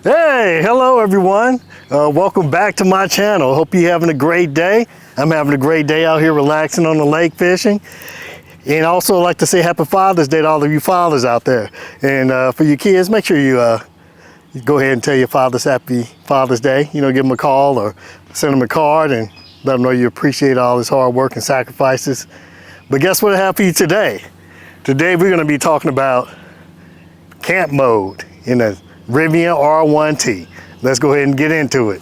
Hey, hello everyone. Welcome back to my channel. Hope you're having a great day. I'm having a great day out here relaxing on the lake fishing. And also I'd like to say happy Father's Day to all of you fathers out there. And for your kids, make sure you go ahead and tell your fathers happy Father's Day. You know, give them a call or send them a card and let them know you appreciate all his hard work and sacrifices. But guess what I have for you today? Today we're going to be talking about camp mode in a Rivian R1T. Let's go ahead and get into it.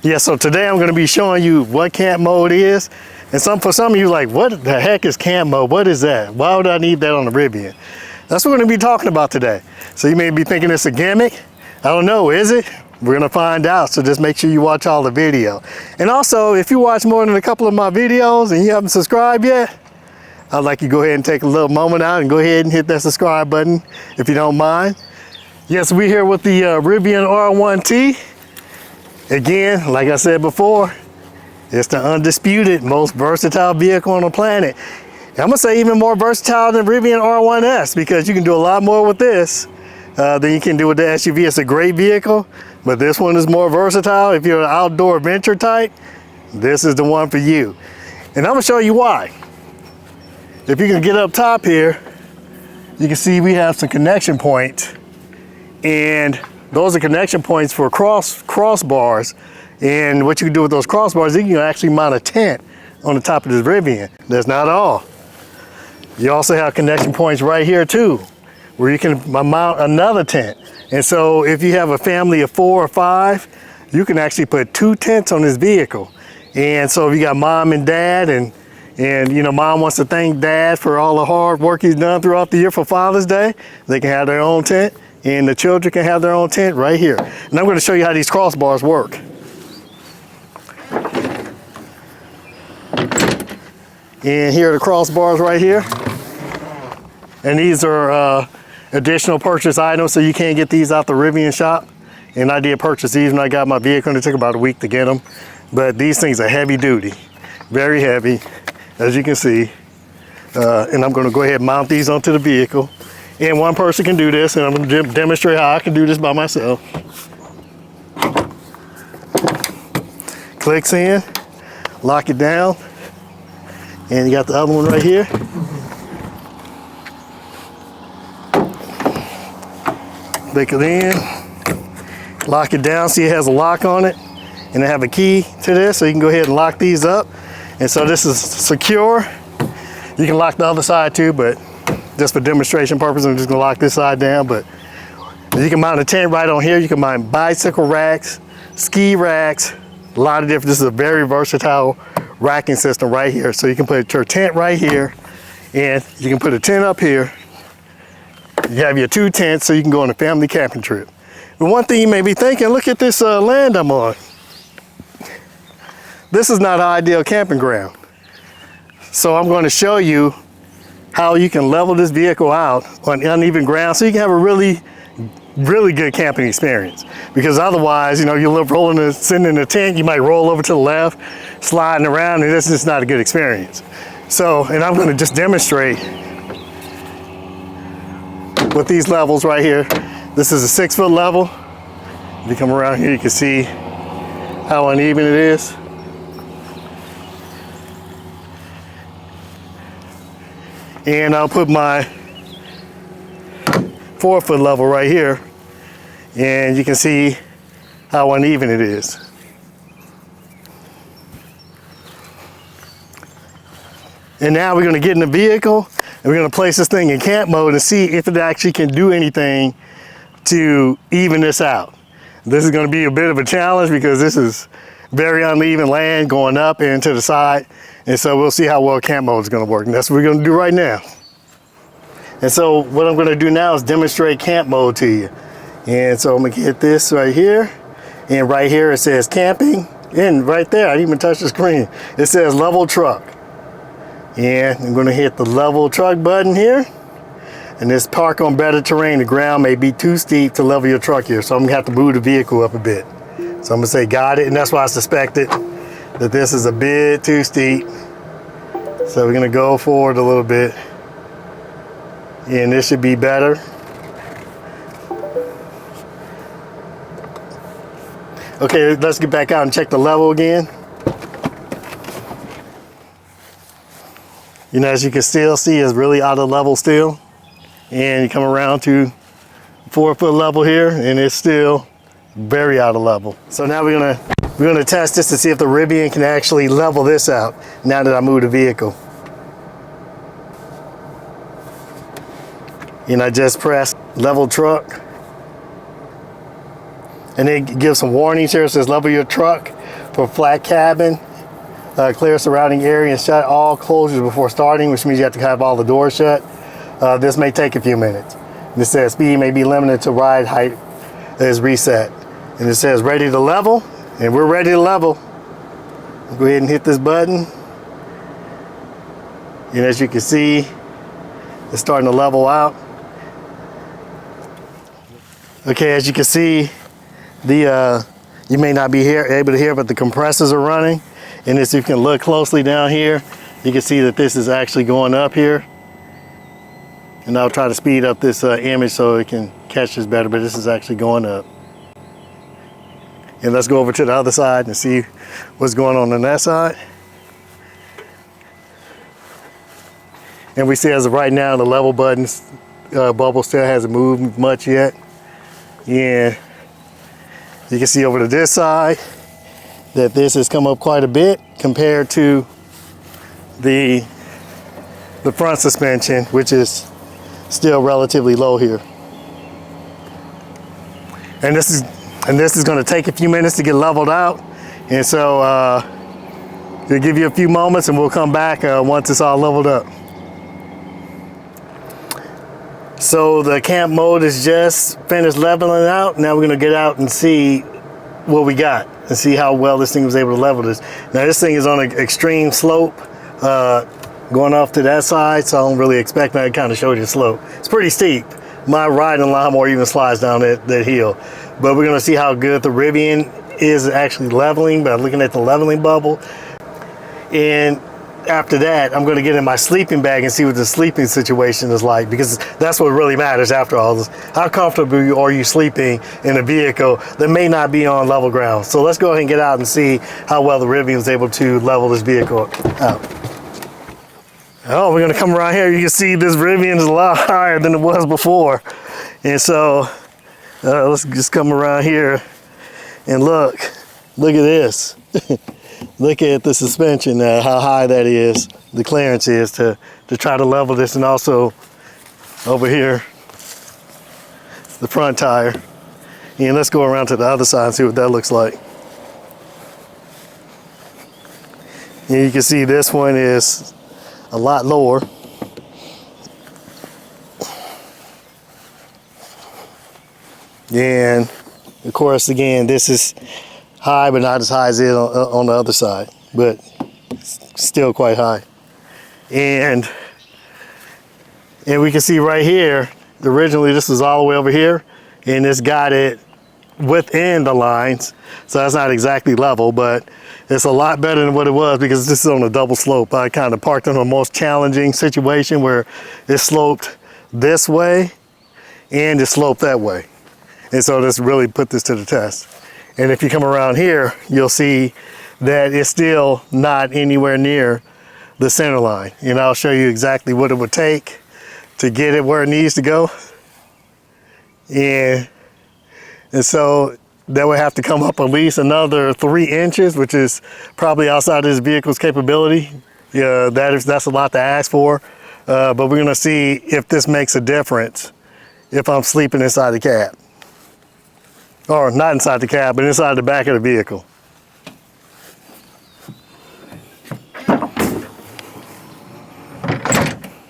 Yeah, so today I'm going to be showing you what camp mode is. And for some of you like, what the heck is camp mode? What is that? Why would I need that on the Rivian? That's what we're going to be talking about today. So you may be thinking it's a gimmick. I don't know, is it? We're going to find out, so just make sure you watch all the video. And also, if you watch more than a couple of my videos and you haven't subscribed yet, I'd like you to go ahead and take a little moment out and go ahead and hit that subscribe button if you don't mind. Yes, we're here with the Rivian R1T. Again, like I said before, it's the undisputed most versatile vehicle on the planet. And I'm going to say even more versatile than Rivian R1S, because you can do a lot more with this than you can do with the SUV. It's a great vehicle, but this one is more versatile. If you're an outdoor adventure type, this is the one for you. And I'm gonna show you why. If you can get up top here, you can see we have some connection points, and those are connection points for crossbars. And what you can do with those crossbars, you can actually mount a tent on the top of this Rivian. That's not all. You also have connection points right here too, where you can mount another tent. And so if you have a family of 4 or 5, you can actually put 2 tents on this vehicle. And so if you got mom and dad, and you know, mom wants to thank dad for all the hard work he's done throughout the year for Father's Day, they can have their own tent, and the children can have their own tent right here. And I'm going to show you how these crossbars work. And here are the crossbars right here. And these are additional purchase items, so you can't get these out the Rivian shop. And I did purchase these when I got my vehicle, and it took about a week to get them. But these things are heavy duty, very heavy, as you can see. And I'm going to go ahead and mount these onto the vehicle. And one person can do this, and I'm going to demonstrate how I can do this by myself. Clicks in, lock it down, and you got the other one right here. Click it in, lock it down. See, it has a lock on it, and I have a key to this, so you can go ahead and lock these up. And so this is secure. You can lock the other side too, but just for demonstration purposes, I'm just gonna lock this side down. But you can mount a tent right on here. You can mount bicycle racks, ski racks, a lot of different. This is a very versatile racking system right here. So you can put your tent right here, and you can put a tent up here. You have your 2 tents, so you can go on a family camping trip. But one thing you may be thinking, look at this land I'm on. This is not an ideal camping ground. So I'm going to show you how you can level this vehicle out on uneven ground, so you can have a really good camping experience. Because otherwise, you know, you're sitting in a tent, you might roll over to the left, sliding around, and this is just not a good experience. So, and I'm going to just demonstrate with these levels right here. This is a 6-foot level. If you come around here, you can see how uneven it is. And I'll put my 4-foot level right here, and you can see how uneven it is. And now we're going to get in the vehicle, and we're going to place this thing in camp mode and see if it actually can do anything to even this out. This is going to be a bit of a challenge because this is very uneven land going up and to the side. And so we'll see how well camp mode is going to work. And that's what we're going to do right now. And so what I'm going to do now is demonstrate camp mode to you. And so I'm going to hit this right here. And right here it says camping. And right there, I didn't even touch the screen. It says level truck. And I'm going to hit the level truck button here. And this park on better terrain. The ground may be too steep to level your truck here. So I'm going to have to move the vehicle up a bit. So I'm going to say got it. And that's why I suspected that this is a bit too steep. So we're gonna go forward a little bit, and this should be better. Okay, let's get back out and check the level again. You know, as you can still see, it's really out of level still. And you come around to 4 foot level here, and it's still very out of level. So now we're gonna test this to see if the Rivian can actually level this out now that I moved the vehicle. And I just pressed level truck. And it gives some warnings here. It says level your truck for flat cabin, clear surrounding area, and shut all closures before starting, which means you have to have all the doors shut. This may take a few minutes. This says speed may be limited to ride height is reset. And it says ready to level, and we're ready to level. Go ahead and hit this button. And as you can see, it's starting to level out. Okay, as you can see, you may not be able to hear, but the compressors are running. And as you can look closely down here, you can see that this is actually going up here. And I'll try to speed up this image so it can catch this better, but this is actually going up. And let's go over to the other side and see what's going on that side. And we see as of right now, the level buttons bubble still hasn't moved much yet. And you can see over to this side that this has come up quite a bit compared to the front suspension, which is still relatively low here. And this is going to take a few minutes to get leveled out. And so we'll give you a few moments and we'll come back once it's all leveled up. So the camp mode is just finished leveling out. Now we're going to get out and see what we got and see how well this thing was able to level this. Now this thing is on an extreme slope going off to that side, so I don't really expect that. I kind of showed you the slope. It's pretty steep. My riding lawnmower even slides down that hill. But we're going to see how good the Rivian is actually leveling by looking at the leveling bubble. And after that, I'm going to get in my sleeping bag and see what the sleeping situation is like, because that's what really matters after all this. How comfortable are you sleeping in a vehicle that may not be on level ground? So let's go ahead and get out and see how well the Rivian was able to level this vehicle out. Oh, we're going to come around here. You can see this Rivian is a lot higher than it was before. And so let's just come around here and look at this. Look at the suspension, how high that is, the clearance is to try to level this, and also over here, the front tire. And let's go around to the other side and see what that looks like. And you can see this one is a lot lower. And of course, again, this is high, but not as high as it on the other side, but still quite high. And we can see right here, originally this was all the way over here, and it's got it within the lines, so that's not exactly level, but it's a lot better than what it was, because this is on a double slope. I kind of parked in a most challenging situation where it sloped this way and it sloped that way, and so this really put this to the test. And if you come around here, you'll see that it's still not anywhere near the center line. And I'll show you exactly what it would take to get it where it needs to go. And so that would have to come up at least another 3 inches, which is probably outside this vehicle's capability. Yeah, that's a lot to ask for. But we're gonna see if this makes a difference if I'm sleeping inside the cab. Or not inside the cab, but inside the back of the vehicle.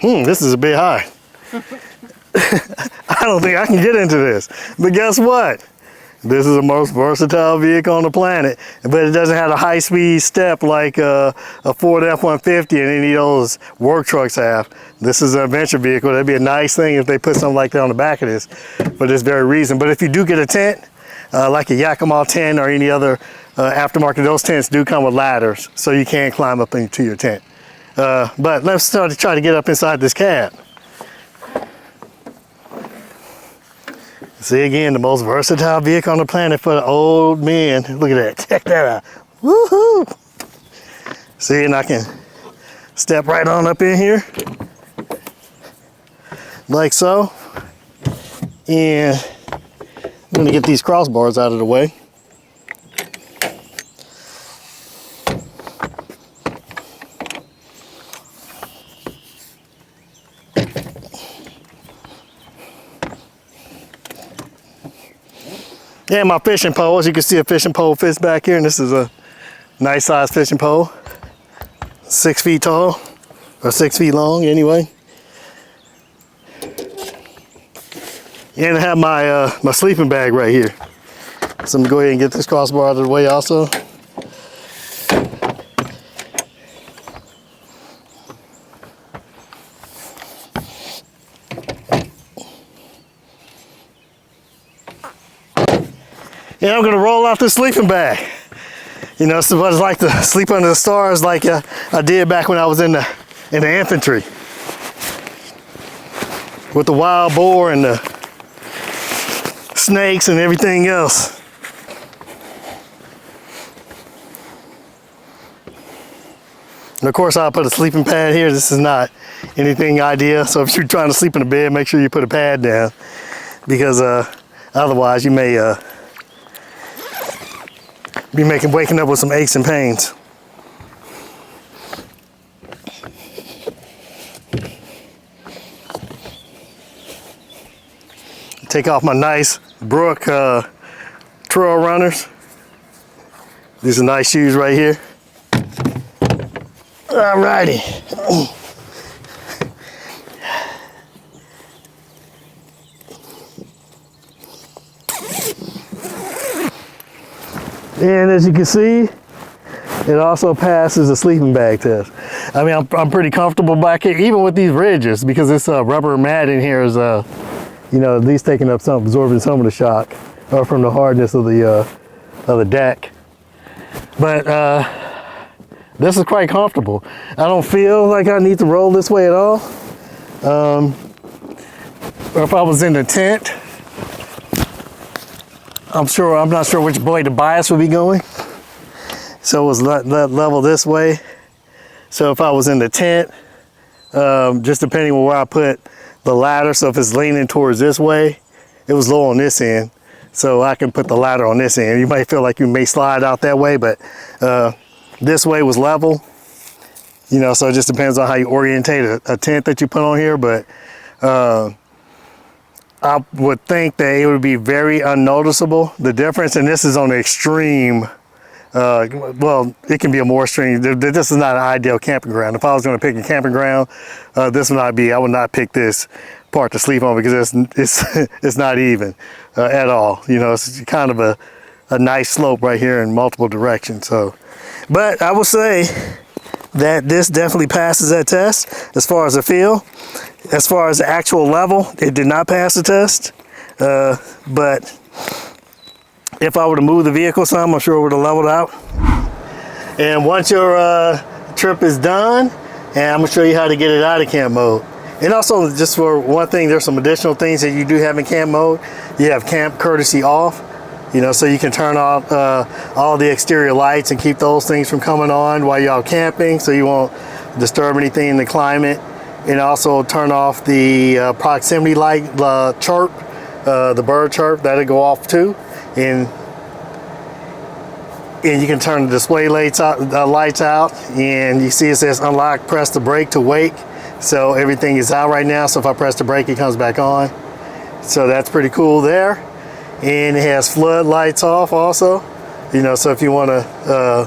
This is a bit high. I don't think I can get into this. But guess what? This is the most versatile vehicle on the planet, but it doesn't have a high-speed step like a Ford F-150 and any of those work trucks have. This is an adventure vehicle. That'd be a nice thing if they put something like that on the back of this for this very reason. But if you do get a tent, like a Yakima tent or any other aftermarket, those tents do come with ladders, so you can climb up into your tent. But let's start to try to get up inside this cab. See, again, the most versatile vehicle on the planet for the old men. Look at that. Check that out. Woohoo! See, and I can step right on up in here. Like so. And I'm going to get these crossbars out of the way. And my fishing pole, as you can see, a fishing pole fits back here, and this is a nice size fishing pole. 6 feet tall, or 6 feet long anyway. And I have my my sleeping bag right here. So I'm gonna go ahead and get this crossbar out of the way also. And I'm gonna roll out this sleeping bag. You know, so what it's like to sleep under the stars like I did back when I was in the infantry. With the wild boar and the snakes and everything else. And of course I'll put a sleeping pad here. This is not anything ideal. So if you're trying to sleep in a bed, make sure you put a pad down. Because otherwise you may be waking up with some aches and pains. Take off my nice Brook trail runners. These are nice shoes right here. Alrighty. And as you can see, it also passes the sleeping bag test. I mean, I'm pretty comfortable back here, even with these ridges, because this rubber mat in here is, you know, at least taking up some, absorbing some of the shock from the hardness of the deck. But this is quite comfortable. I don't feel like I need to roll this way at all. Or if I was in the tent, I'm not sure which way the bias would be going. So it was level this way. So if I was in the tent, just depending on where I put the ladder, so if it's leaning towards this way, it was low on this end. So I can put the ladder on this end. You might feel like you may slide out that way, but this way was level. You know, so it just depends on how you orientate a tent that you put on here, but I would think that it would be very unnoticeable, the difference, and this is on the extreme, well, it can be a more extreme. This is not an ideal camping ground. If I was going to pick a camping ground, this would not be, I would not pick this part to sleep on because it's not even at all. You know, it's kind of a nice slope right here in multiple directions. So, but I would say that this definitely passes that test as far as the feel. As far as the actual level, it did not pass the test. But if I were to move the vehicle some, I'm sure it would have leveled out. And once your trip is done, and I'm gonna show you how to get it out of camp mode. And also, just for one thing, there's some additional things that you do have in camp mode. You have camp courtesy off, you know, so you can turn off all the exterior lights and keep those things from coming on while you're out camping, so you won't disturb anything in the climate. And also turn off the proximity light chirp, the bird chirp, that'll go off too. And you can turn the display lights out, and you see it says unlock, press the brake to wake. So everything is out right now, so if I press the brake, it comes back on. So that's pretty cool there. And it has flood lights off also. You know, so if you want to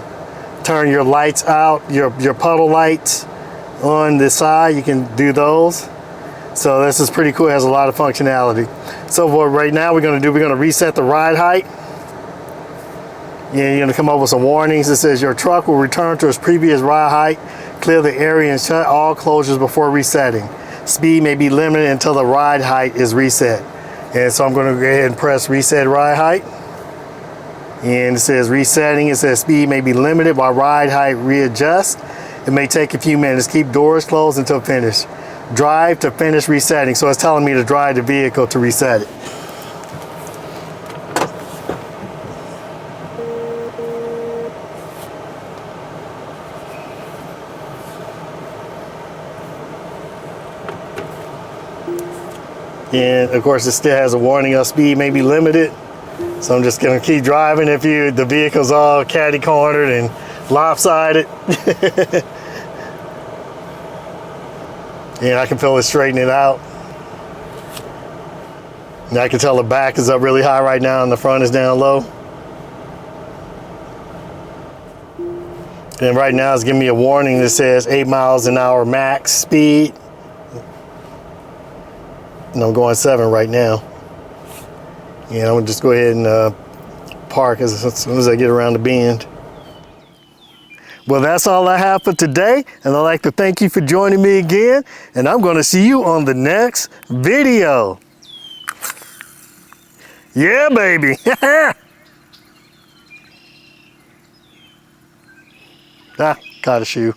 turn your lights out, your puddle lights on the side, you can do those. So this is pretty cool. It has a lot of functionality. So what right now we're going to reset the ride height. And you're going to come up with some warnings. It says your truck will return to its previous ride height. Clear the area and shut all closures before resetting. Speed may be limited until the ride height is reset. And so I'm going to go ahead and press reset ride height. And it says resetting. It says speed may be limited while ride height readjusts. It may take a few minutes. Keep doors closed until finished. Drive to finish resetting. So it's telling me to drive the vehicle to reset it. And of course, it still has a warning of speed may be limited. So I'm just gonna keep driving if the vehicle's all catty cornered and lopsided. And I can feel it straighten it out. And I can tell the back is up really high right now and the front is down low. And right now it's giving me a warning that says 8 miles an hour max speed. And I'm going 7 right now. And I'm gonna just go ahead and park as soon as I get around the bend. Well, that's all I have for today, and I'd like to thank you for joining me again, and I'm gonna see you on the next video. Yeah, baby. Ah, caught a shoe.